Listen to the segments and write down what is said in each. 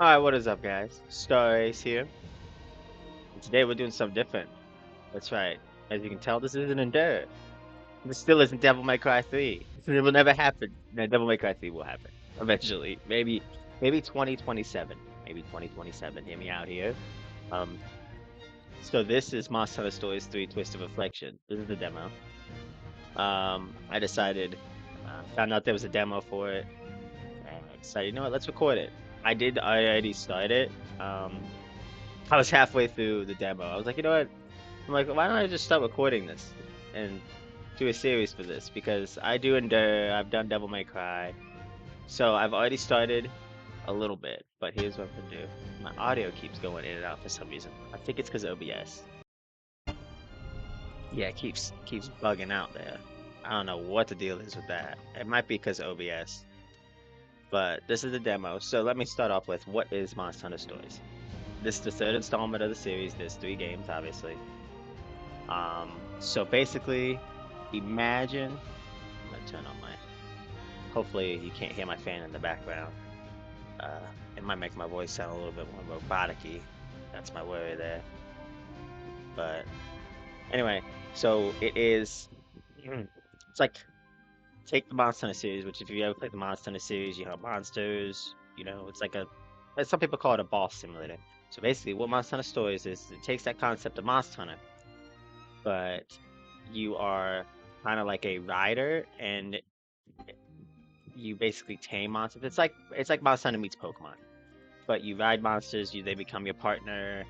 Alright, what is up, guys? Star Ace here. And today we're doing something different. That's right. As you can tell, this isn't Endure. This still isn't Devil May Cry 3. It will never happen. No, Devil May Cry 3 will happen. Eventually. Maybe 2027. Maybe 2027. Hear me out here. Um, so this is Monster Hunter Stories 3 Twist of Reflection. This is the demo. I decided, found out there was a demo for it, and I decided, you know what, let's record it. I already started. I was halfway through the demo. I was like, you know what? I'm like, why don't I just start recording this and do a series for this? Because I do Endure, I've done Devil May Cry. So I've already started a little bit, but here's what I'm gonna do. My audio keeps going in and out for some reason. I think it's because OBS. Yeah, it keeps bugging out there. I don't know what the deal is with that. It might be because OBS. But this is the demo. So let me start off with what is Monster Hunter Stories? This is the third installment of the series. There's 3 games, obviously. So basically, imagine, I'm gonna turn on my, hopefully you can't hear my fan in the background. It might make my voice sound a little bit more robotic-y. That's my worry there. But anyway, so it is, it's like, take the Monster Hunter series, which if you ever played the Monster Hunter series, you have monsters, it's like some people call it a boss simulator. So basically, what Monster Hunter Stories is, it takes that concept of Monster Hunter, but you are kind of like a rider, and you basically tame monsters. It's like Monster Hunter meets Pokemon, but you ride monsters. They become your partner,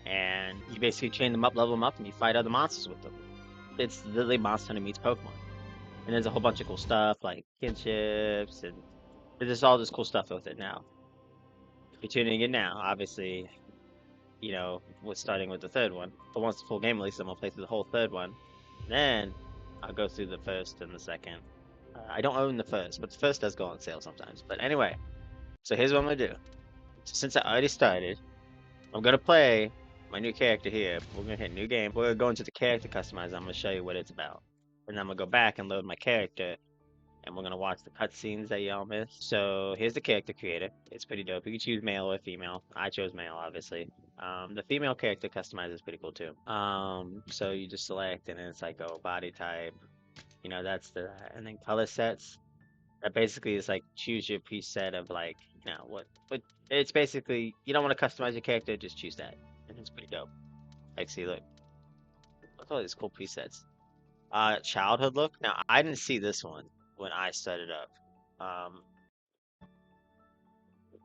and you basically train them up, level them up, and you fight other monsters with them. It's literally Monster Hunter meets Pokemon, and there's a whole bunch of cool stuff like kinships, and there's all this cool stuff with it now. If you're tuning in now, obviously, we're starting with the third one. But once the full game releases, I'm gonna play through the whole third one. Then I'll go through the first and the second. I don't own the first, but the first does go on sale sometimes. But anyway, so here's what I'm gonna do. So since I already started, I'm gonna play my new character here. We're gonna hit new game. We're gonna go into the character customizer. I'm gonna show you what it's about. And then I'm gonna go back and load my character, and we're gonna watch the cutscenes that y'all missed. So here's the character creator. It's pretty dope. You can choose male or female. I chose male, obviously. The female character customizer is pretty cool too. So you just select, and then it's like, oh, body type. And then color sets. That basically is like choose your preset of like, what it's basically, you don't want to customize your character, just choose that, and it's pretty dope. Like, see, look at all these cool presets. Childhood look. Now I didn't see this one when I started up. Um,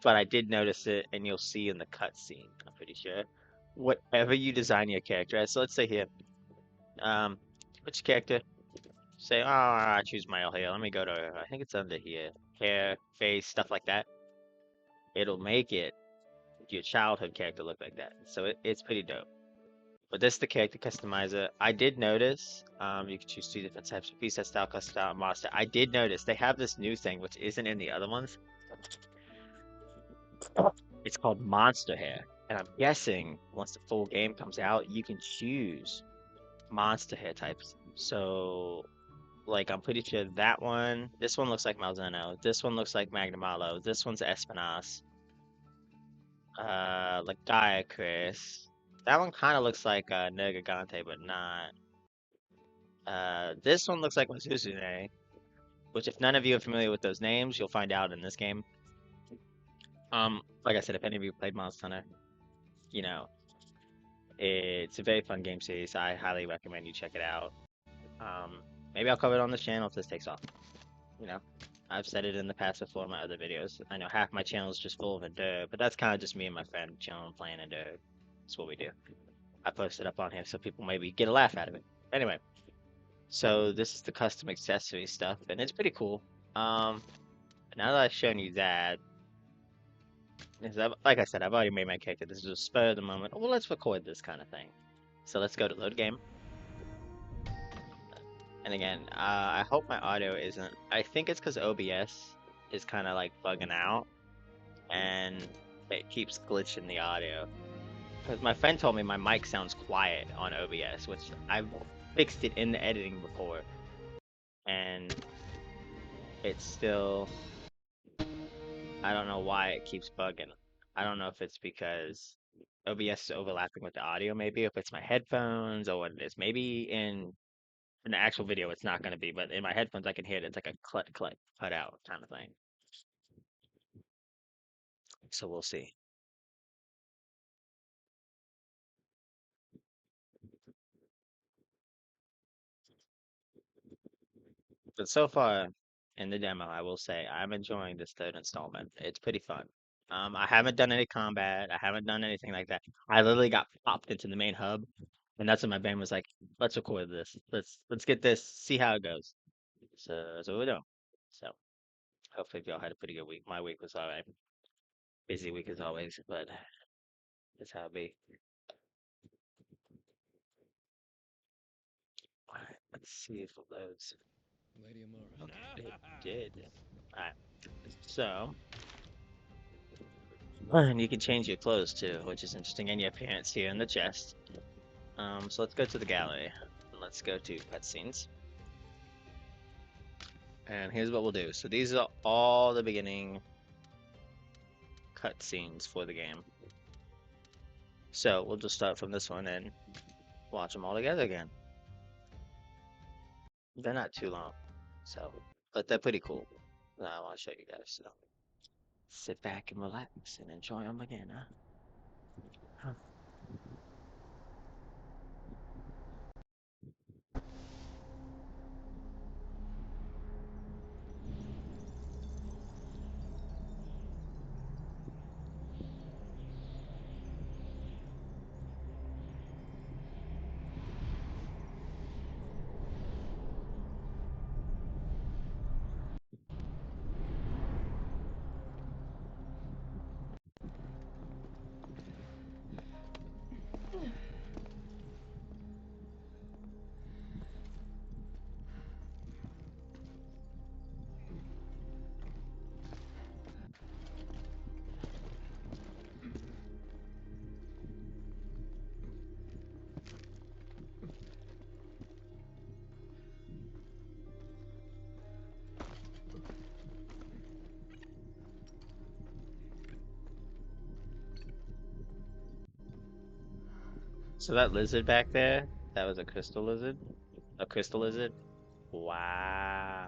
but I did notice it, and you'll see in the cutscene, I'm pretty sure. Whatever you design your character as, so let's say here, which character? Say, oh, I choose male here. Let me go to, I think it's under here. Hair, face, stuff like that. It'll make your childhood character look like that. So it's pretty dope. But this is the character customizer. I did notice, you can choose 2 different types of preset style, custom style, and monster. I did notice they have this new thing, which isn't in the other ones. It's called monster hair. And I'm guessing once the full game comes out, you can choose monster hair types. So, like, I'm pretty sure this one looks like Malzeno, this one looks like Magnamalo, this one's Espinas, like Diacris. That one kind of looks like Nergigante, but not. This one looks like Masuzune, which if none of you are familiar with those names, you'll find out in this game. Like I said, if any of you played Monster Hunter, you know, it's a very fun game series. I highly recommend you check it out. Maybe I'll cover it on this channel if this takes off. You know, I've said it in the past before in my other videos. I know half my channel is just full of Endure, but that's kind of just me and my friend chilling playing Endure. That's what we do. I post it up on here so people maybe get a laugh out of it. Anyway, so this is the custom accessory stuff, and it's pretty cool. Now that I've shown you that, like I said, I've already made my character. This is a spur of the moment. Well, let's record this kind of thing. So let's go to load game. And again, I hope my audio isn't. I think it's because OBS is kind of like bugging out, and it keeps glitching the audio. Because my friend told me my mic sounds quiet on OBS, which I've fixed it in the editing before, and it's still. I don't know why it keeps bugging. I don't know if it's because OBS is overlapping with the audio, maybe if it's my headphones or what it is. Maybe in the actual video it's not gonna be, but in my headphones I can hear it. It's like a click click cut out kind of thing. So we'll see. But so far in the demo, I will say I'm enjoying this third installment. It's pretty fun. I haven't done any combat. I haven't done anything like that. I literally got popped into the main hub, and that's when my brain was like, "Let's record this. Let's get this. See how it goes." So we do. So hopefully y'all had a pretty good week. My week was alright. Busy week as always, but that's how it be. Alright, let's see if it loads. Lady Amara. Okay, it did. Alright, so. And you can change your clothes too, which is interesting, and your appearance here in the chest. So let's go to the gallery. Let's go to cutscenes. And here's what we'll do. So these are all the beginning cutscenes for the game. So we'll just start from this one and watch them all together again. They're not too long, so but they're pretty cool. I want to show you guys. So sit back and relax and enjoy them again, huh? Huh. So that lizard back there, that was a crystal lizard. A crystal lizard. Wow.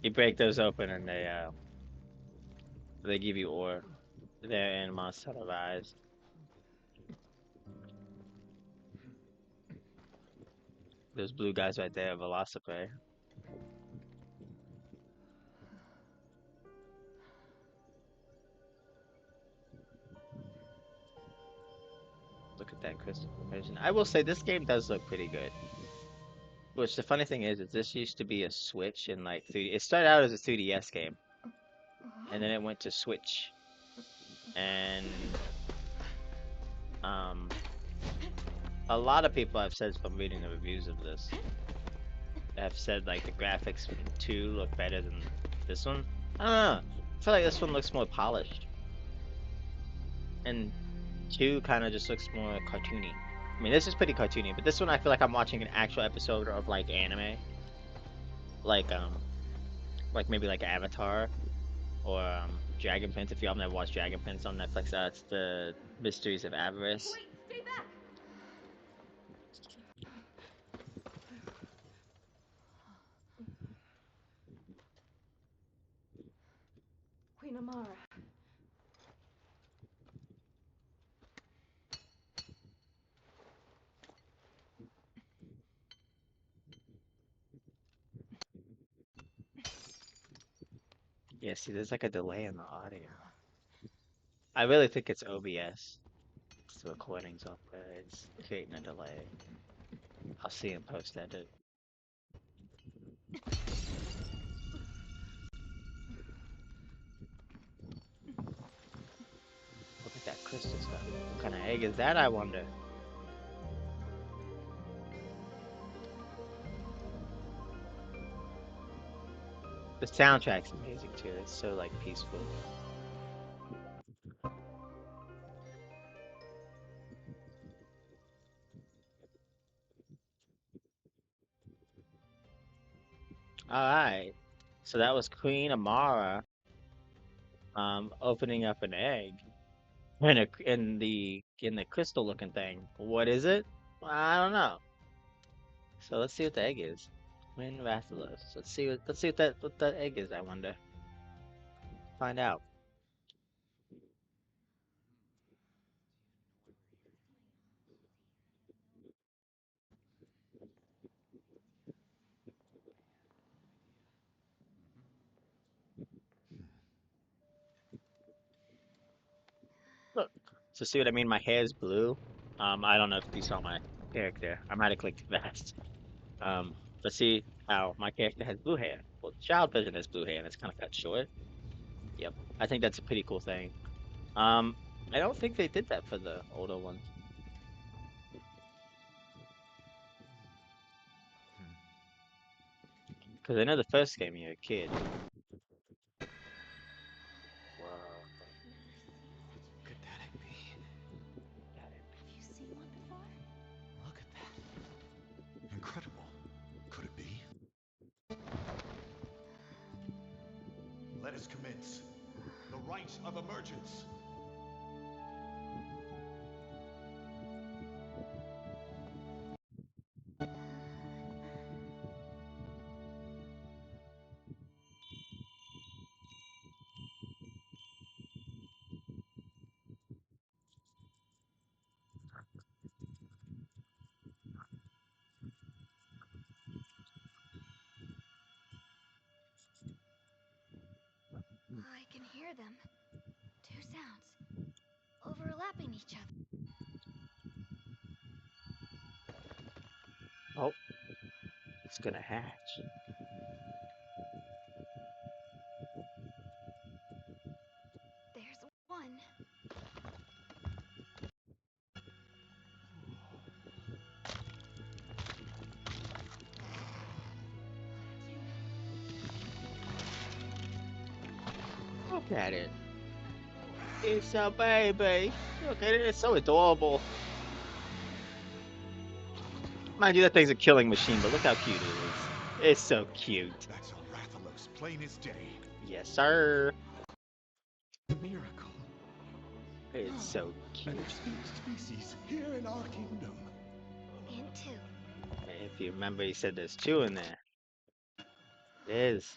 You break those open and they give you ore. They're in Monster Eyes. Those blue guys right there, Velocipe. Look at that crystal formation. I will say this game does look pretty good. Which the funny thing is this used to be a Switch in like 3. It started out as a 3DS game, and then it went to Switch. And um, a lot of people I've said from reading the reviews of this have said like the graphics from 2 look better than this one. I don't know. I feel like this one looks more polished, and 2 kind of just looks more cartoony. I mean, this is pretty cartoony, but this one I feel like I'm watching an actual episode of like anime, like like maybe like Avatar or Dragon Prince. If y'all never watched Dragon Prince on Netflix, that's the Mysteries of Avarice. Wait, stay back! Queen Amara. Yeah, see, there's like a delay in the audio. I really think it's OBS. It's the recordings off there. It's creating a delay. I'll see in post edit. Look at that crystal stuff. What kind of egg is that, I wonder? The soundtrack's amazing too. It's so like peaceful. All right. So that was Queen Amara. opening up an egg in the crystal looking thing. What is it? I don't know. So let's see what the egg is. Twin Rathalos. Let's see what that egg is, I wonder. Find out. Look. So see what I mean? My hair is blue. I don't know if you saw my character. I might have clicked fast. But see how my character has blue hair. Well, child version has blue hair and it's kind of cut short. Yep. I think that's a pretty cool thing. Um, I don't think they did that for the older ones. Because I know the first game you're a kid. Whoa. Could that be? Got it. Have you seen one before? Look at that. Incredible. Could it be? Let us commence. The rite of emergence. I can hear them. Two sounds, overlapping each other. Oh, it's gonna hatch. There's one. Look at it. It's a baby. Look at it. It's so adorable. Mind you, that thing's a killing machine, but look how cute it is. It's so cute. That's a Rathalos, plain as day. Yes, sir. Miracle. It's so An cute. extinct species here in our kingdom. Into. If you remember, he said there's two in there. It is.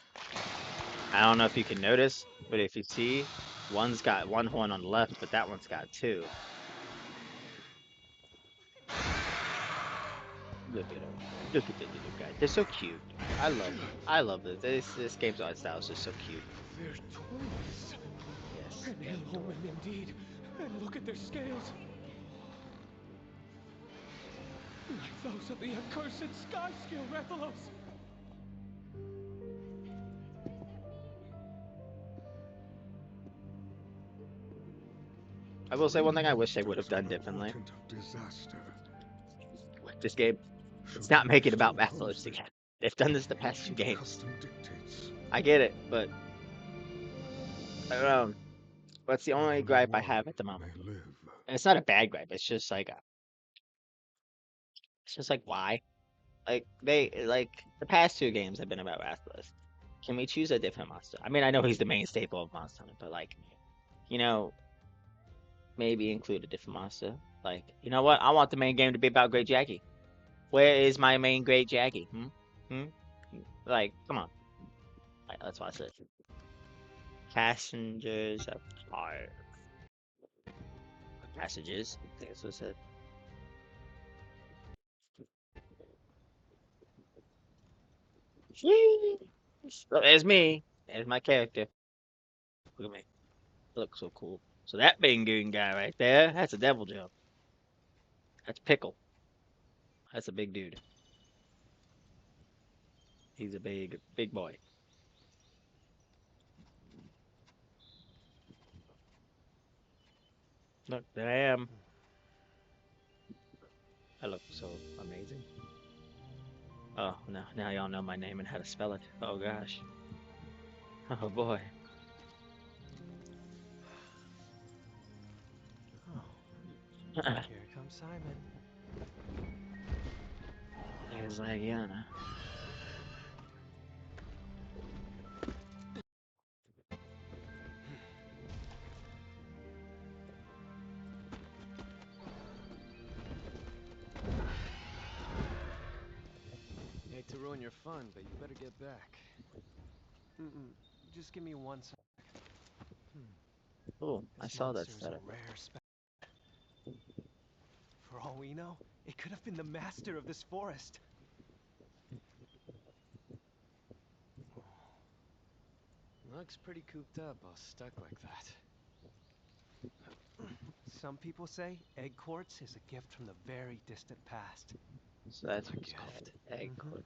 I don't know if you can notice, but if you see, one's got one horn on the left, but that one's got two. Look at them. Look at the little guys. They're so cute. I love this. This game's art style is just so cute. They're twins. Yes, An very hellwoman adorable. indeed. And look at their scales. Like those of the accursed sky scale Rathalos. I will say one thing I wish they would have Monsters done on a differently portent of disaster. with this game. It's Should not we making about still Rathalos pose again. They've done this the past two ancient games. custom dictates. I get it, but I don't know. That's the only Only gripe I one have at the may moment. live. And it's not a bad gripe. It's just like why? Like the past two games have been about Rathalos. Can we choose a different monster? I mean, I know he's the main staple of Monster Hunter, but like, you know, maybe include a different monster. Like, you know what? I want the main game to be about Great Jackie. Where is my main Great Jackie? Hmm? Hmm? Like, come on. Like, that's what I said. Passengers of Fire. Passages. I think that's what I said. So there's me. There's my character. Look at me. Look so cool. So that Bangoon guy right there, that's a devil jump. That's Pickle. That's a big dude. He's a big boy. Look, there I am. I look so amazing. Oh, now y'all know my name and how to spell it. Oh gosh. Oh boy. Oh, here comes Simon. There's Legiana. enjoying your fun, but you better get back. Mm-mm. Just give me one sec. Hmm. Oh, I This saw that monster is a setup. rare For all we know, it could have been the master of this forest. Looks pretty cooped up, all stuck like that. Some people say egg quartz is a gift from the very distant past. So that's A what it's called, gift. egg cord.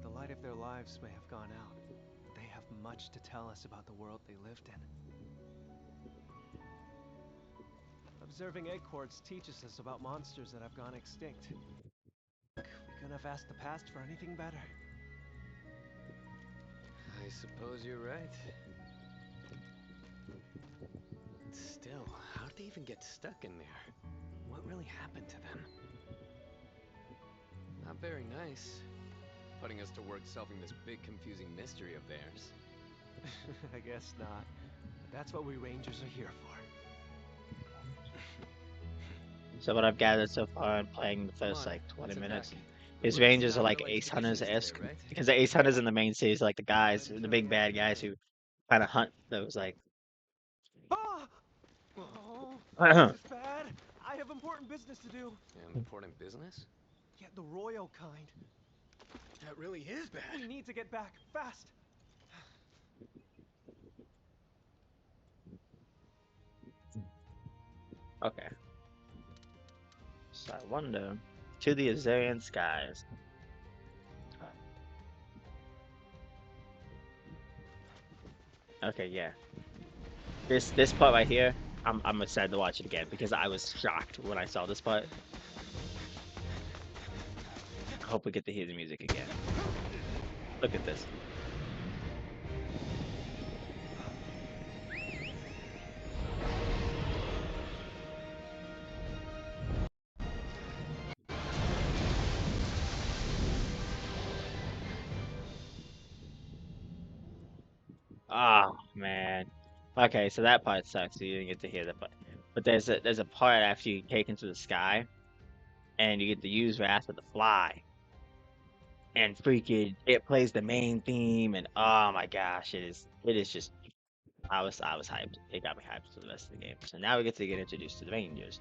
The light of their lives may have gone out, but they have much to tell us about the world they lived in. Observing egg quartz teaches us about monsters that have gone extinct. We couldn't have asked the past for anything better. I suppose you're right. Still, how did they even get stuck in there? What really happened to them? Not very nice. Putting us to work solving this big confusing mystery of theirs. I guess not. But that's what we Rangers are here for. So what I've gathered so far in playing the Come first on, like 20 let's head minutes, back. his Looks ranges are not like no Ace expeditions today, Hunters-esque. right? Because the Ace Hunters in the main series are like the guys, Heading the for the big bad guys afternoon. who kind of hunt those like. Ah! Oh, this is bad. I have important business to do. Important business? Yeah, the royal kind. That really is bad. We need to get back, fast. Okay, so I wonder to the Azarian skies. Okay, yeah. This part right here, I'm excited to watch it again because I was shocked when I saw this part. I hope we get to hear the music again. Look at this. Oh man. Okay, so that part sucks. So you didn't get to hear that part. But there's a part after you take into the sky and you get to use Wrath of the Fly. And freaking it plays the main theme and oh my gosh, it is just I was hyped. It got me hyped for the rest of the game. So now we get introduced to the Rangers.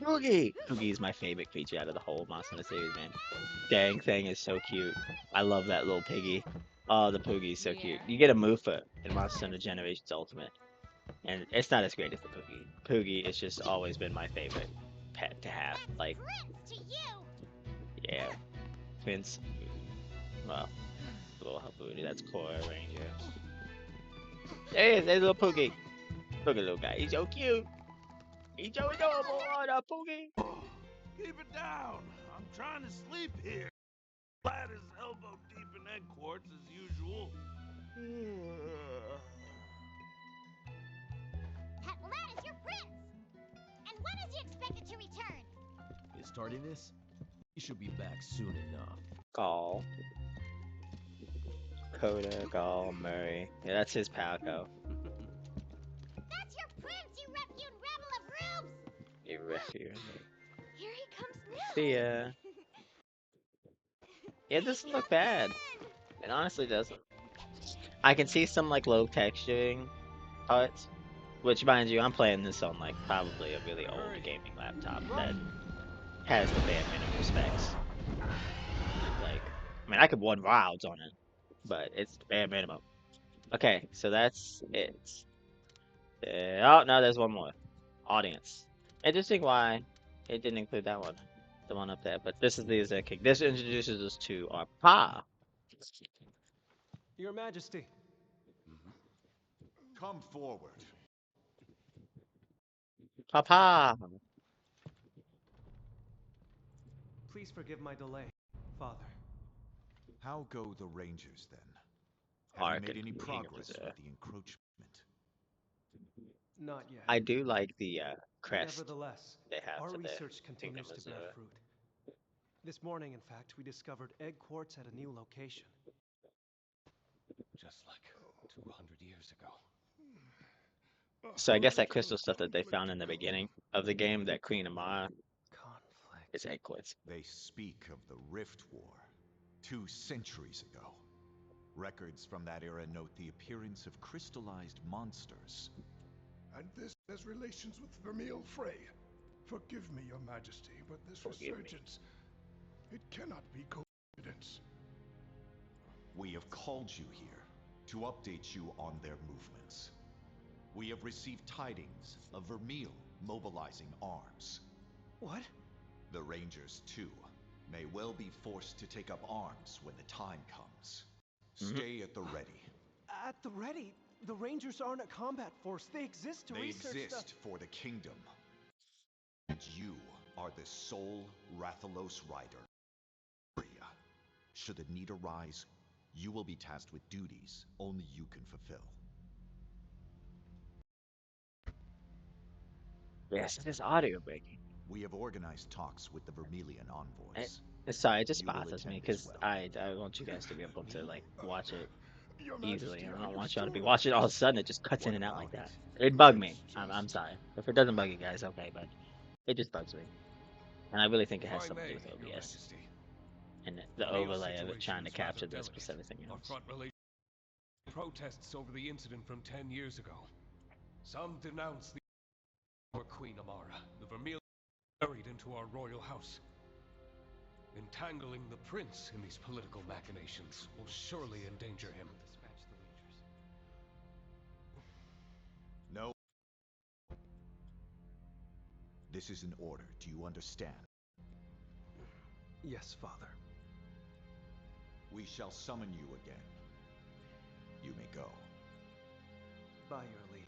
Poogie! Poogie is my favorite creature out of the whole Monster Hunter series, man. Dang thing is so cute. I love that little piggy. Oh, the Poogie is so cute. You get a Mufa in Monster Hunter Generations Ultimate, and it's not as great as the Poogie. Poogie has just always been my favorite pet to have. Like, Prince to you! yeah, Prince. Well, little Haboody, that's Core Ranger. There he is, there's little Poogie. Look at little guy. He's so cute. He's so adorable. Oh, the Poogie. Keep it down. I'm trying to sleep here. Flat is elbow deep in egg quartz as usual. That lad is your prince! And when is he expected to return? His tardiness? He should be back soon enough. Gall. Coda, Gall, Murray. Yeah, that's his Palco. That's your prince, you ruffian rabble of rubes! You refuse. Here he comes now! See ya. Yeah, it doesn't look bad. It honestly doesn't. I can see some like low texturing parts, which mind you, I'm playing this on like probably a really old Hurry. gaming laptop that Run! has the bare minimum specs. Like, I mean, I could run wilds on it, but it's the bare minimum. Okay, so that's it. Oh no, there's one more. Audience. Interesting why it didn't include that one, the one up there. But this is the Azure King. This introduces us to our Pa. Your Majesty. Come forward. Papa. Please forgive my delay, Father. How go the Rangers then? Have you Ark made and any King of progress Azure. with the encroachment? Not yet. I do like the crest Nevertheless, they have our for the research Kingdom continues of to bear Missouri. fruit. This morning, in fact, we discovered egg quartz at a new location. Just like 200 years ago. So I guess that crystal stuff that they found in the beginning of the game, that Queen Amara, Conflict. is egg quartz. They speak of the Rift War 2 centuries ago. Records from that era note the appearance of crystallized monsters. And this has relations with Vermeil Frey. Forgive me, Your Majesty, but this Forgive me. resurgence, it cannot be coincidence. We have called you here to update you on their movements. We have received tidings of Vermeil mobilizing arms. What? The Rangers, too, may well be forced to take up arms when the time comes. Stay at the ready. At the ready. The Rangers aren't a combat force. They exist to They research exist for the kingdom. And you are the sole Rathalos rider. Should the need arise, you will be tasked with duties only you can fulfill. Yes, it is audio breaking. We have organized talks with the Vermilion envoys. Sorry, it just You will bothers me attend because as well. I want you guys to be able to like watch it Your easily, Majesty, and I are don't you want y'all to be still watching all of a this? sudden it just cuts in What and out about like that. it? It bugged me. It's I'm just- sorry. If it doesn't bug you guys, okay, but it just bugs me. And I really think it has something to do with Your OBS Majesty. and the Vermeil's overlay of it trying to situation is rather capture this delicate. plus everything Our else. front relation protests over the incident from 10 years ago. Some denounce the our Queen Amara, the Vermeil buried into our royal house. Entangling the prince in these political machinations will surely endanger him. No. This is an order. Do you understand? Yes, Father. We shall summon you again. You may go. By your leave.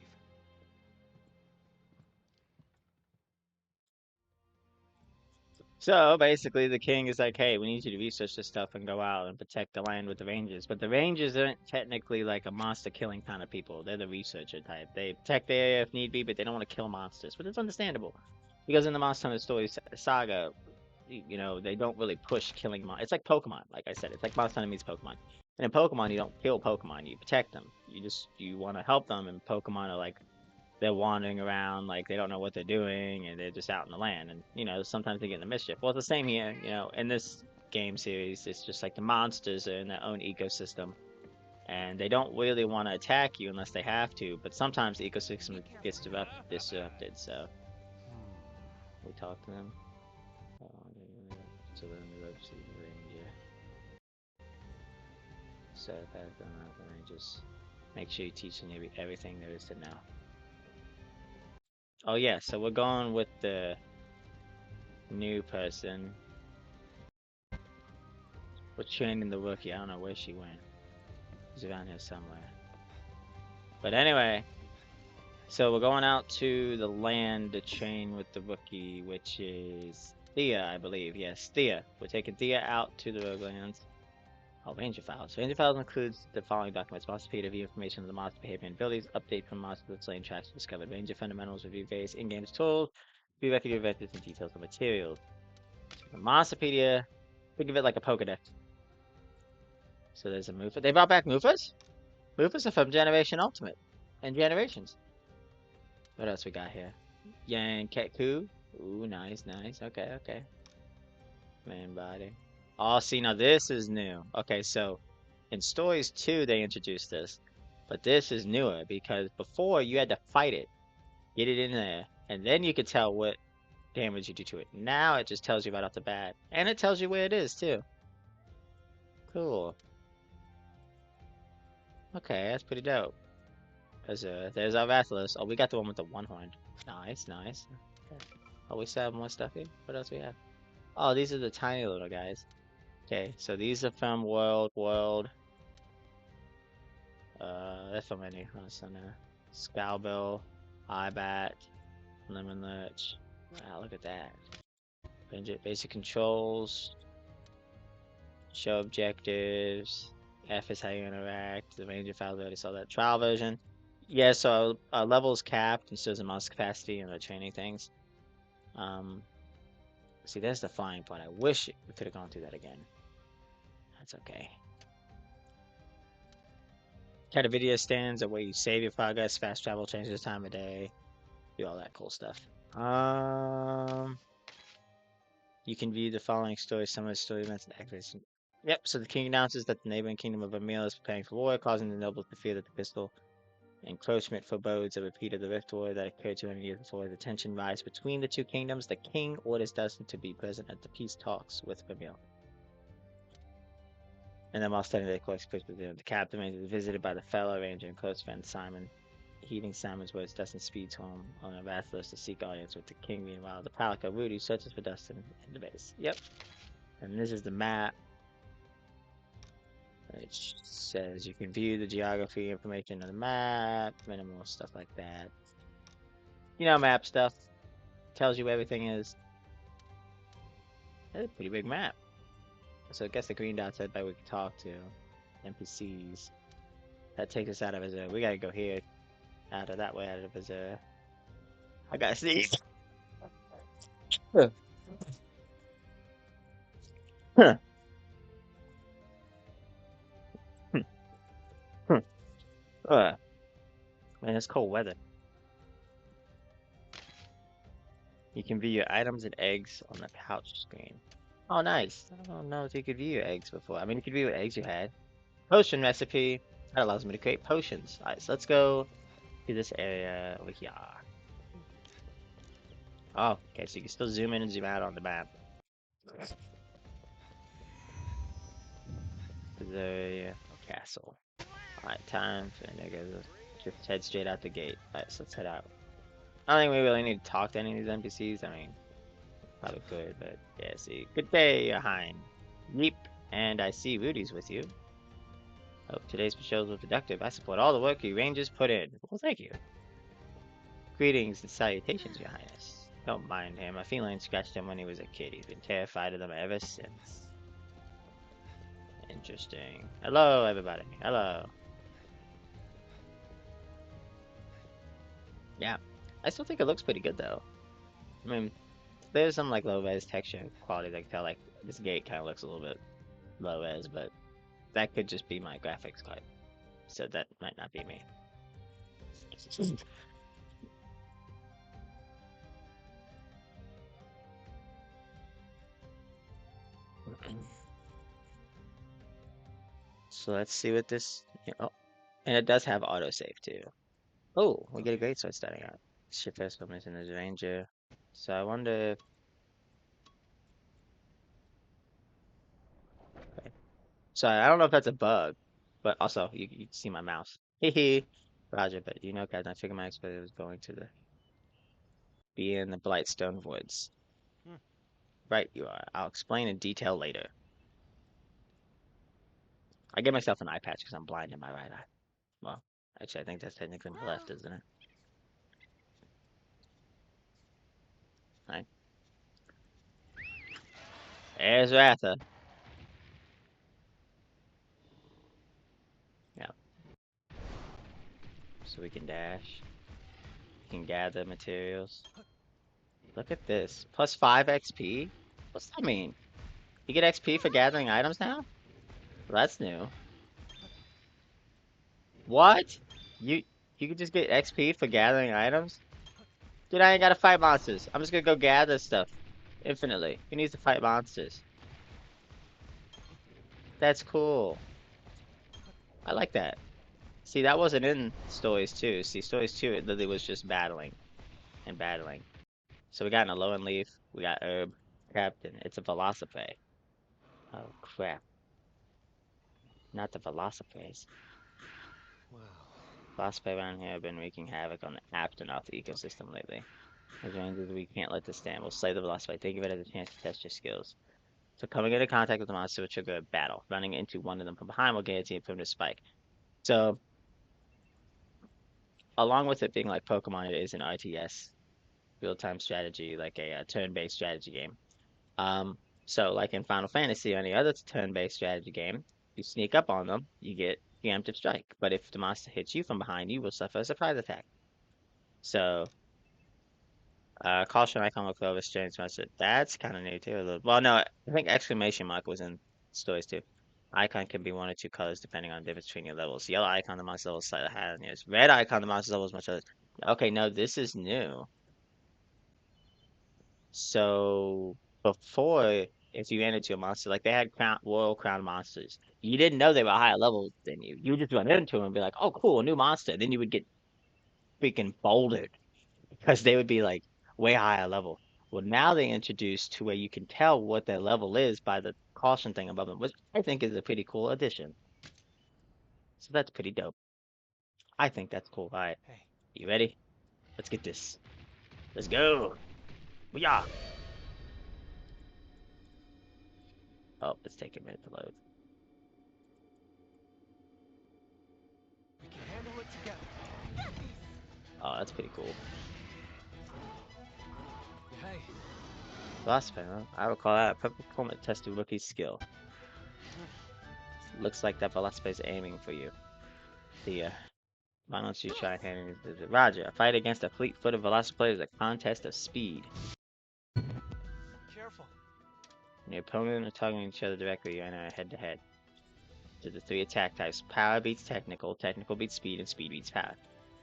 So basically, the king is like, "Hey, we need you to research this stuff and go out and protect the land with the Rangers." But the Rangers aren't technically like a monster-killing kind of people. They're the researcher type. They protect the area if need be, but they don't want to kill monsters. But it's understandable, because in the Monster Hunter Stories saga, you know, they don't really push killing It's like Pokemon, like I said. It's like Monster Hunter meets Pokemon. And in Pokemon, you don't kill Pokemon. You protect them. You want to help them. And Pokemon are like they're wandering around like they don't know what they're doing and they're just out in the land and you know sometimes they get into mischief. Well, it's the same here, you know, in this game series. It's just like the monsters are in their own ecosystem and they don't really want to attack you unless they have to, but sometimes the ecosystem gets disrupted. So we talk to them. To learn the ropes of the ranger. So back on the rangers, make sure you teach them everything there is to know. Oh yeah, so we're going with the new person. We're training the rookie. I don't know where she went. She's around here somewhere. But anyway, so we're going out to the land to train with the rookie, which is Thea, I believe. Yes, Thea. We're taking Thea out to the Roguelands. Oh, Ranger Files. Ranger Files includes the following documents: Monster Peter, view information of the monster behavior and abilities, update from monster with slain tracks discovered, Ranger fundamentals, review various in-game tools, view record of events and details of materials. The Monsterpedia, think of it like a Pokedex. So there's a Mufa. They brought back Mufas? Mufas are from Generation Ultimate and Generations. What else we got here? Yanketku. Ooh, nice, nice. Okay, okay. Man body. Oh, see, now this is new. Okay, so in Stories 2, they introduced this. But this is newer because before you had to fight it, get it in there, and then you could tell what damage you do to it. Now it just tells you right off the bat. And it tells you where it is, too. Cool. Okay, that's pretty dope. There's our Rathalos. Oh, we got the one with the one horn. Nice, nice. Okay. Oh, we still have more stuff here? What else we have? Oh, these are the tiny little guys. Okay, so these are from World. That's from any. Scowbill, Eyebat, Lemon Lurch. Wow, look at that. Basic controls. Show objectives. F is how you interact. The Ranger files, we already saw that. Trial version. Yeah, so level is capped, and so is the mouse capacity and the training things. See, there's the flying part. I wish we could have gone through that again. That's okay. Cat video stands a way you save your progress, fast travel, change the time of day, do all that cool stuff. You can view the following stories, some of the story events and activities. Yep, so the king announces that the neighboring kingdom of Emil is preparing for war, causing the nobles to fear that the pistol encroachment forebodes a repeat of the Rift War that occurred 200 years before. The tension rise between the two kingdoms. The king orders Dustin to be present at the peace talks with Emil. And then while studying the course, the captain is visited by the fellow ranger and close friend Simon. Heeding Simon's words, Dustin speeds home on a Rathalos to seek audience with the king. Meanwhile, the Palico Rudy searches for Dustin in the base. Yep. And this is the map. It says you can view the geography information on the map, minimal stuff like that. You know, map stuff. Tells you where everything is. That's a pretty big map. So I guess the green dot said by we can talk to NPCs. That takes us out of his. We gotta go here. Out of that way, out of his. I gotta sneeze. Huh. Huh. Hmm. Hmm. Man, it's cold weather. You can view your items and eggs on the pouch screen. Oh, nice. I don't know if you could view your eggs before. I mean, you could view what eggs you had. Potion recipe. That allows me to create potions. Alright, so let's go to this area over here. Oh, okay, so you can still zoom in and zoom out on the map. The castle. Alright, time for niggas. Just head straight out the gate. Alright, so let's head out. I don't think we really need to talk to any of these NPCs. I mean, probably could, but yeah, see. Good day, Hein. Yeep, and I see Rudy's with you. Hope today's shows were productive. I support all the work you rangers put in. Well, thank you. Greetings and salutations, Your Highness. Don't mind him. A feline scratched him when he was a kid. He's been terrified of them ever since. Interesting. Hello, everybody. Hello. Yeah. I still think it looks pretty good, though. I mean, there's some, like, low-res texture quality that I can tell, like, this gate kind of looks a little bit low-res, but that could just be my graphics card. So that might not be me. So let's see what this. Oh, and it does have autosave too. Oh, we get a great sword starting out. Ship first mission as a ranger. So I wonder if. Okay. So I don't know if that's a bug, but also you can see my mouse. Hehe. Roger, but you know, guys, I figured my expert was going to be in the Blightstone Woods. Right, you are. I'll explain in detail later. I get myself an eye patch because I'm blind in my right eye. Well, actually, I think that's technically my left, isn't it? Right. There's Ratha. Yeah. So we can dash. We can gather materials. Look at this. Plus 5 XP? What's that mean? You get XP for gathering items now? Well, that's new. What? You you can just get XP for gathering items? Dude, I ain't gotta fight monsters. I'm just gonna go gather stuff infinitely. Who needs to fight monsters? That's cool. I like that. See, that wasn't in Stories 2. See, Stories 2, it literally was just battling and battling. So we got an Alolan Leaf, we got Herb, Captain. It's a Velocipede. Oh, crap. Not the Velocipedes. Wow. Velocipede around here have been wreaking havoc on the Aptonoth ecosystem lately. As rangers, we can't let this stand. We'll slay the Velocipede. Think of it as a chance to test your skills. So coming into contact with the monster will trigger a battle. Running into one of them from behind will guarantee a primitive spike. So, along with it being like Pokemon, it is an RTS, real-time strategy, like a turn-based strategy game. So like in Final Fantasy or any other turn-based strategy game, you sneak up on them, you get preemptive strike. But if the monster hits you from behind, you will suffer a surprise attack. So, caution icon will close strange monster. That's kind of new too. Well, no, I think exclamation mark was in stories too. Icon can be one or two colors depending on the difference between your levels. Yellow icon, the monster level is slightly higher than yours. Red icon, the monster level is much lower. Okay, no, this is new. So before, if you ran into a monster, like they had Royal Crown monsters, you didn't know they were higher level than you. You just run into them and be like, "Oh, cool, a new monster." Then you would get freaking bouldered because they would be like way higher level. Well, now they introduced to where you can tell what their level is by the caution thing above them, which I think is a pretty cool addition. So that's pretty dope. I think that's cool. All right, Hey. you ready? Let's get this. Let's go. Yeah. Oh, it's taking a minute to load. We can handle it together. Oh, that's pretty cool. Hey. Last panel, I would call that a purple performance test of rookie's skill. Looks like that Velasquez is aiming for you. The why don't you try handling it? Roger, a fight against a fleet-footed Velasquez player is a contest of speed. Careful. When your opponent are targeting each other directly, you enter head-to-head. To the three attack types: power beats technical, technical beats speed, and speed beats power.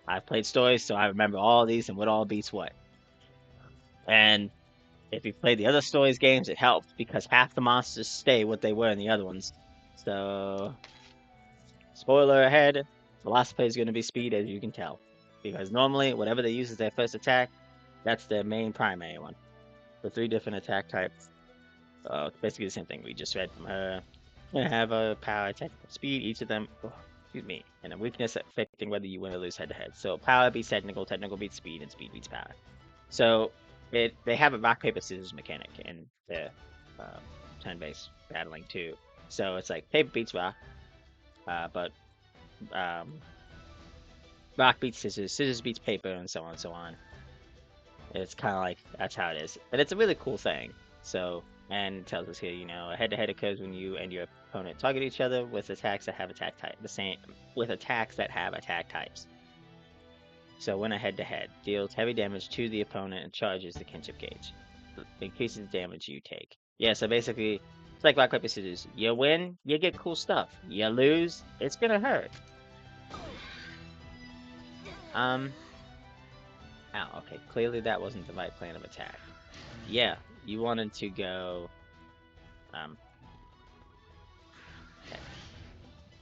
I've played stories, so I remember all these and what all beats what. And if you play the other stories games, it helps because half the monsters stay what they were in the other ones. So, spoiler ahead, the last play is going to be speed, as you can tell. Because normally, whatever they use as their first attack, that's their main primary one. The three different attack types, it's basically the same thing we just read from her. Gonna have a power, attack, speed, each of them, excuse me, and a weakness affecting whether you win or lose head to head. So power beats technical, technical beats speed, and speed beats power. So they have a rock paper scissors mechanic in the turn-based battling too. So it's like paper beats rock, but um, rock beats scissors, scissors beats paper, and so on and so on. It's kind of like that's how it is, but it's a really cool thing. So and it tells us here, you know, a head-to-head occurs when you and your opponent target each other with attacks that have attack type the same with attacks that have attack types. So when a head-to-head deals heavy damage to the opponent and charges the kinship gauge, it increases the damage you take. Yeah, so basically, it's like rock paper scissors. You win, you get cool stuff. You lose, it's gonna hurt. Ow, okay, clearly that wasn't the right plan of attack. Yeah, you wanted to go, okay.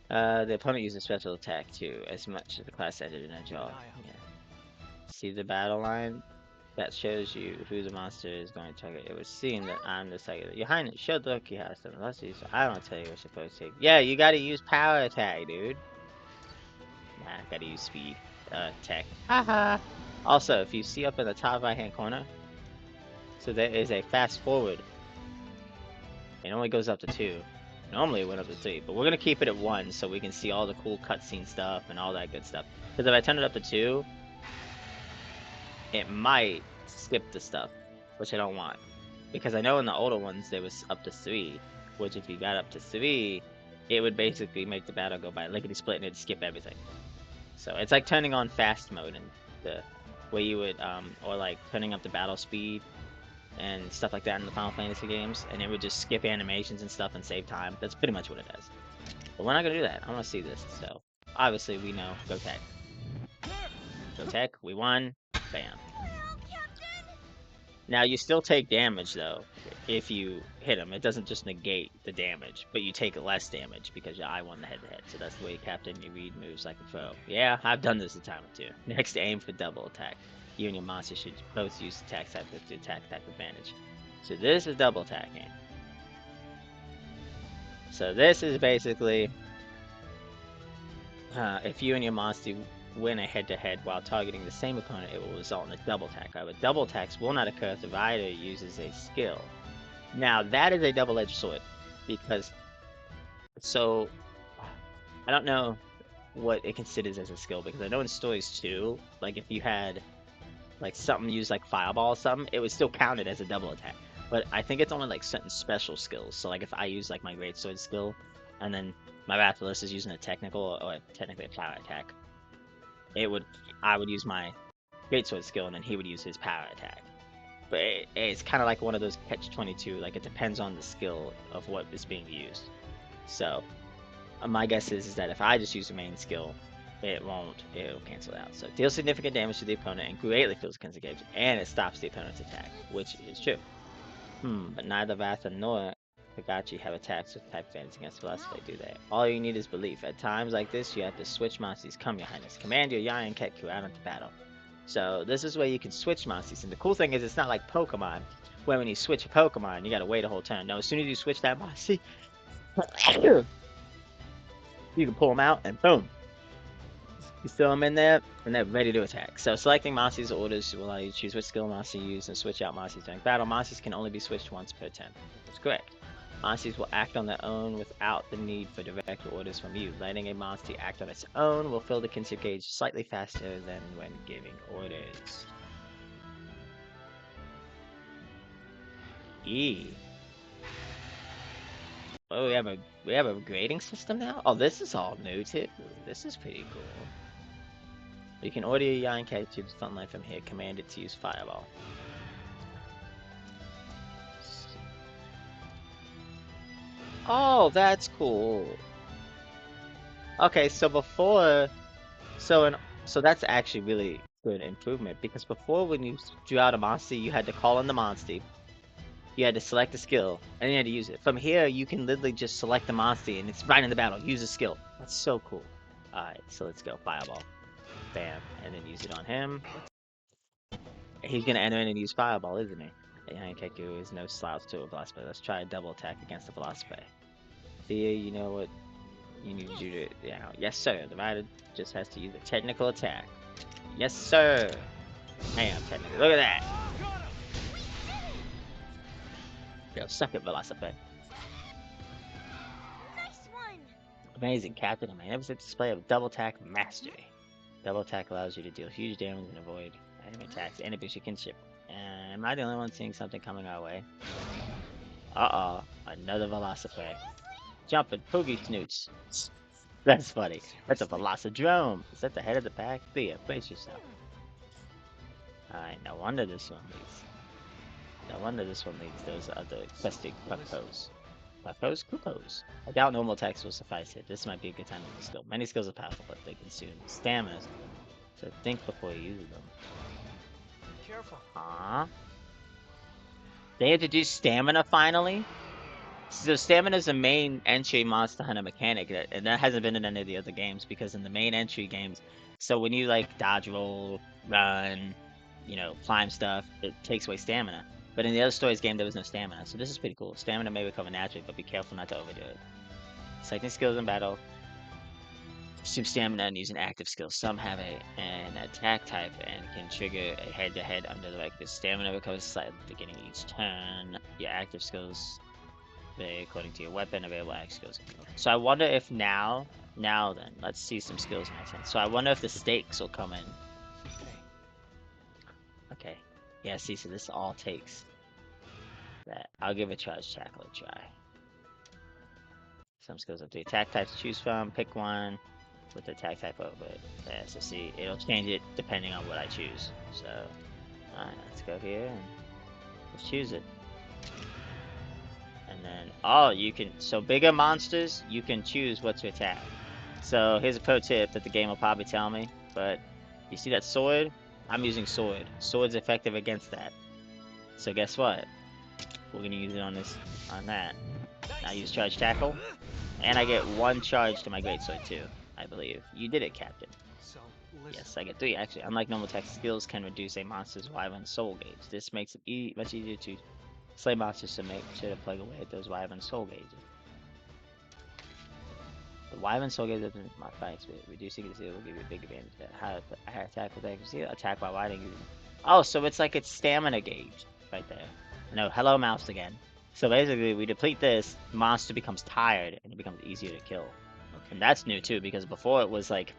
The opponent uses special attack too, as much as the class ended in a draw. Yeah. See the battle line? That shows you who the monster is going to target. It was seen that I'm the target. Your Highness, show the rookie how to let's use. I don't tell you what you're supposed to. Yeah, you gotta use power attack, dude. Nah, gotta use speed. Tech. Haha. Also, if you see up in the top right hand corner, so there is a fast forward. It only goes up to 2. Normally it went up to 3, but we're gonna keep it at 1 so we can see all the cool cutscene stuff and all that good stuff. Because if I turn it up to 2, it might skip the stuff, which I don't want. Because I know in the older ones there was up to 3, which if you got up to 3, it would basically make the battle go by lickety split and it'd skip everything. So it's like turning on fast mode and the way you would or like turning up the battle speed and stuff like that in the Final Fantasy games, and it would just skip animations and stuff and save time. That's pretty much what it does. But we're not gonna do that. I want to see this. So obviously we know go tech. Go tech. We won. Bam. Now you still take damage though if you hit him. It doesn't just negate the damage, but you take less damage because I won the head-to-head. So that's the way Captain you read moves like a pro. Yeah, I've done this a time or two. Next, aim for double attack. You and your monster should both use attack type with the attack type advantage. So this is double attacking. So this is basically if you and your monster win a head-to-head while targeting the same opponent, it will result in a double attack. However, double attacks will not occur if the rider uses a skill. Now, that is a double-edged sword, because, so, I don't know what it considers as a skill, because I know in Stories 2, like, if you had, like, something used, like, Fireball or something, it was still counted as a double attack. But I think it's only, like, certain special skills. So, like, if I use, like, my Great Sword skill, and then my Rathalos is using a technical or technically a power attack, I would use my greatsword skill, and then he would use his power attack. But it's kind of like one of those catch-22. Like, it depends on the skill of what is being used. So my guess is that if I just use the main skill, it'll cancel out. So deal significant damage to the opponent and greatly fills the engage, and it stops the opponent's attack, which is true. But neither Vatha nor Kagachi have attacks with type advantage against philosophy, do they? All you need is belief. At times like this, you have to switch monsters. Come, Your Highness. Command your Yayan Ketku out into battle. So this is where you can switch monsters. And the cool thing is it's not like Pokemon, where when you switch a Pokemon, you gotta wait a whole turn. No, as soon as you switch that monster, you can pull them out and boom. You throw them in there, and they're ready to attack. So selecting monsters orders will allow you to choose which skill monster you use and switch out monsters during battle. Monsters can only be switched once per turn. That's correct. Monsters will act on their own without the need for direct orders from you. Letting a monster act on its own will fill the kinship gauge slightly faster than when giving orders. Oh, we have a grading system now? Oh, this is all new too. This is pretty cool. You can order your Yayan to the front line from here. Command it to use Fireball. Oh, that's cool. Okay, so before, so that's actually really good improvement, because before when you drew out a monster, you had to call in the monster, you had to select a skill, and you had to use it. From here, you can literally just select the monster, and it's right in the battle. Use a skill. That's so cool. Alright, so let's go. Fireball. Bam. And then use it on him. He's gonna enter in and use Fireball, isn't he? Yankeku is no slouch to a Velocipede. Let's try a double attack against the Velocipede. Thea, you know what you need to do to... Yeah, yes, sir. The rider just has to use a technical attack. Yes, sir. Damn, technical. Look at that. Yo, suck it, Velocipede. Nice one. Amazing, Captain. A magnificent display of double attack mastery. Double attack allows you to deal huge damage and avoid enemy attacks and abuse your kinship. Am I the only one seeing something coming our way? Uh-oh, another Velocipede. Jumping Poogie Snoots. That's funny. That's a Velocidrome. Is that the head of the pack? Thea, brace yourself. Alright, no wonder this one leads. No wonder this one leads those other questing Puckos. Puckos? Kukos. I doubt normal attacks will suffice here. This might be a good time to use skill. Many skills are powerful, but they consume stamina. So think before you use them. Careful. Huh? They introduced stamina finally? So stamina is a main entry Monster Hunter mechanic, and that hasn't been in any of the other games, because in the main entry games, so when you like dodge roll, run, you know, climb stuff, it takes away stamina. But in the other stories game, there was no stamina, so this is pretty cool. Stamina may recover naturally, but be careful not to overdo it. Selecting skills in battle. Consume stamina and use an active skill. Some have an attack type and can trigger a head-to-head under the like. The stamina recovers slightly at the beginning of each turn. Your active skills according to your weapon, available action skills. So I wonder if now then, let's see some skills next time. So I wonder if the stakes will come in. Okay. Yeah, see, so this all takes that. I'll give a charge tackle a try. Some skills have 3 attack types to choose from. Pick one with the attack type over it. Yeah, so see, it'll change it depending on what I choose. So, alright, let's go here and let's choose it. And then, oh, you can, so bigger monsters, you can choose what to attack. So here's a pro tip that the game will probably tell me, but you see that sword? I'm using sword. Sword's effective against that. So guess what? We're gonna use it on that. I use charge tackle, and I get 1 charge to my greatsword too, I believe. You did it, Captain. So, listen. Yes, I get 3 actually. Unlike normal attack, skills can reduce a monster's Wyvern soul gauge. This makes it much easier to slay monsters, to make sure to plug away at those Wyvern soul gauges. The Wyvern soul gauge doesn't modify its speed. Reducing its speed will give you a big advantage. Higher attack with accuracy. Attack by widening. Oh, so it's like its stamina gauge right there. No, hello mouse again. So basically, we deplete this, monster becomes tired, and it becomes easier to kill. Okay. And that's new too, because before it was like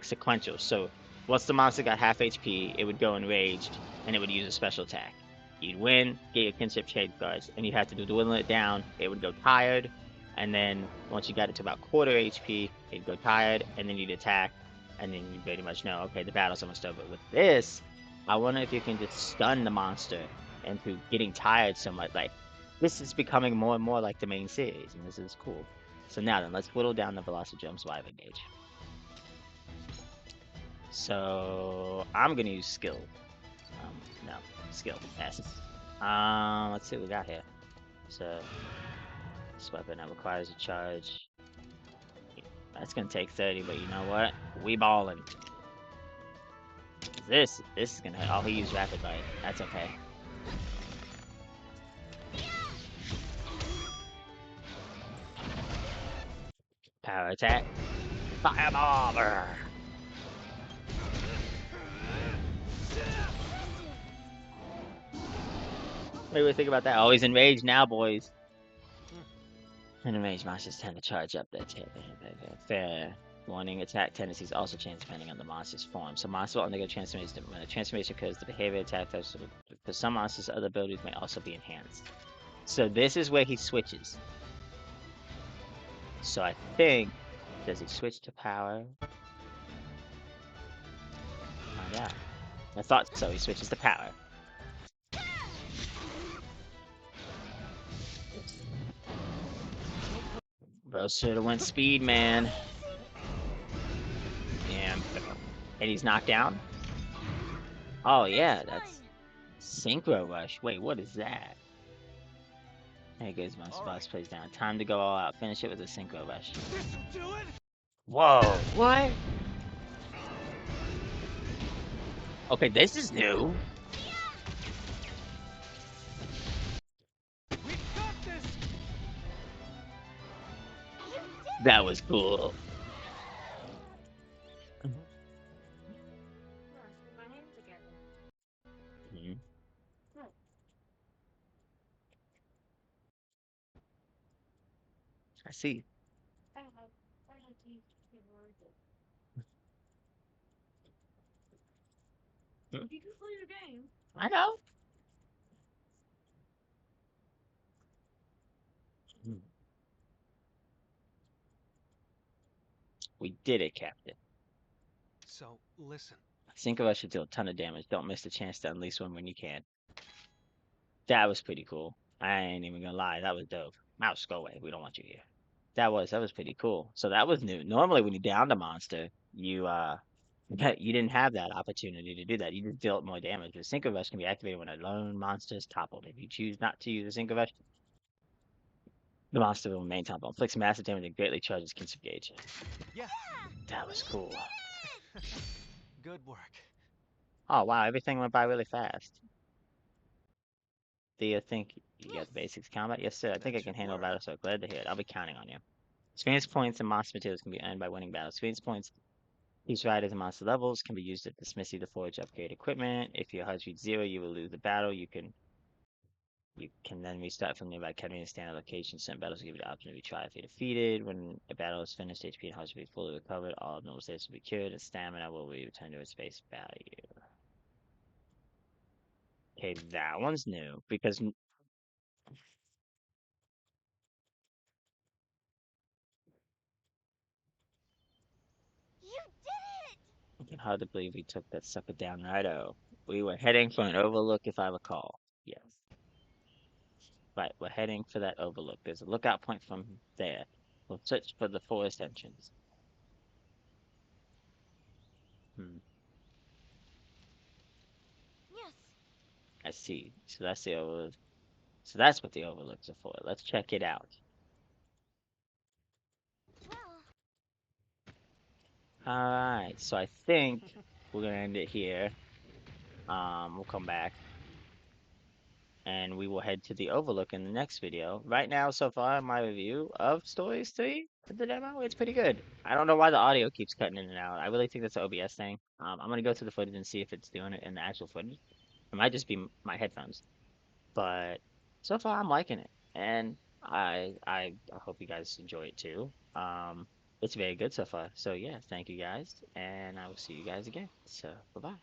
sequential. So once the monster got half HP, it would go enraged, and it would use a special attack. You'd win, get your kinship shade cards, and you have to dwindle it down. It would go tired, and then once you got it to about quarter HP, it'd go tired, and then you'd attack, and then you pretty much know, okay, the battle's almost over. With this, I wonder if you can just stun the monster into getting tired so much. Like, this is becoming more and more like the main series, and this is cool. So now then, let's whittle down the velocity jumps live engage. So I'm gonna use skill. No, skill S. Let's see what we got here. So this weapon that requires a charge. That's gonna take 30, but you know what? We ballin'. This is gonna hit. Oh, he used rapid bite. That's okay. Power attack. Fireball! Brr. What do we think about that? Oh, he's enraged now, boys. Enraged monsters tend to charge up their fair. Warning, attack tendencies also change depending on the monster's form. So monsters will undergo transformation. When a transformation occurs, the behavior attack types for some monsters, other abilities may also be enhanced. So this is where he switches. So I think, does he switch to power? Find out. I thought so. He switches to power. Bro should have went speed, man. And he's knocked down. Oh yeah, that's synchro rush. Wait, what is that? There goes my boss plays down. Time to go all out. Finish it with a synchro rush. Whoa! What? Okay, this is new. That was cool. Mhm. I see. Hmm? I know. Hmm. We did it, Captain. So, listen. Synchro rush should deal a ton of damage. Don't miss the chance to unleash one when you can. That was pretty cool. I ain't even gonna lie. That was dope. Mouse, go away. We don't want you here. That was pretty cool. So that was new. Normally when you downed a monster, you didn't have that opportunity to do that. You just dealt more damage. The Synchro Rush can be activated when a lone monster is toppled. If you choose not to use the Synchro Rush, the monster will remain toppled. Inflicts massive damage and greatly charges Kinship Gauge. Yeah. That was cool. Good work. Oh wow, everything went by really fast. Do you think you got the basics combat? Yes, sir. I think I can handle battle, so glad to hear it. I'll be counting on you. Experience points and monster materials can be earned by winning battles. Experience points each riders and monster levels can be used at the smithy to forge upgrade equipment. If your heart reaches 0, you will lose the battle. You can then restart from nearby academy and standard locations. Certain battles will give you the option to retry if you're defeated. When a battle is finished, HP and hearts will be fully recovered. All abnormal states will be cured, and stamina will be returned to its base value. Okay, that one's new because You did it! I can hardly believe we took that sucker down righto. We were heading for an overlook, if I recall. Yes. Right, we're heading for that overlook. There's a lookout point from there. We'll search for the forest entrance. Hmm, Yes. I see. So that's what the overlooks are for. Let's check it out. Well, Alright, so I think we're gonna end it here. We'll come back and we will head to the overlook in the next video. Right now, so far, my review of Stories 3, the demo, it's pretty good. I don't know why the audio keeps cutting in and out. I really think that's an OBS thing. I'm gonna go through the footage and see if it's doing it in the actual footage. It might just be my headphones. But so far, I'm liking it. And I hope you guys enjoy it too. It's very good so far. So yeah, thank you guys, and I will see you guys again. So bye-bye.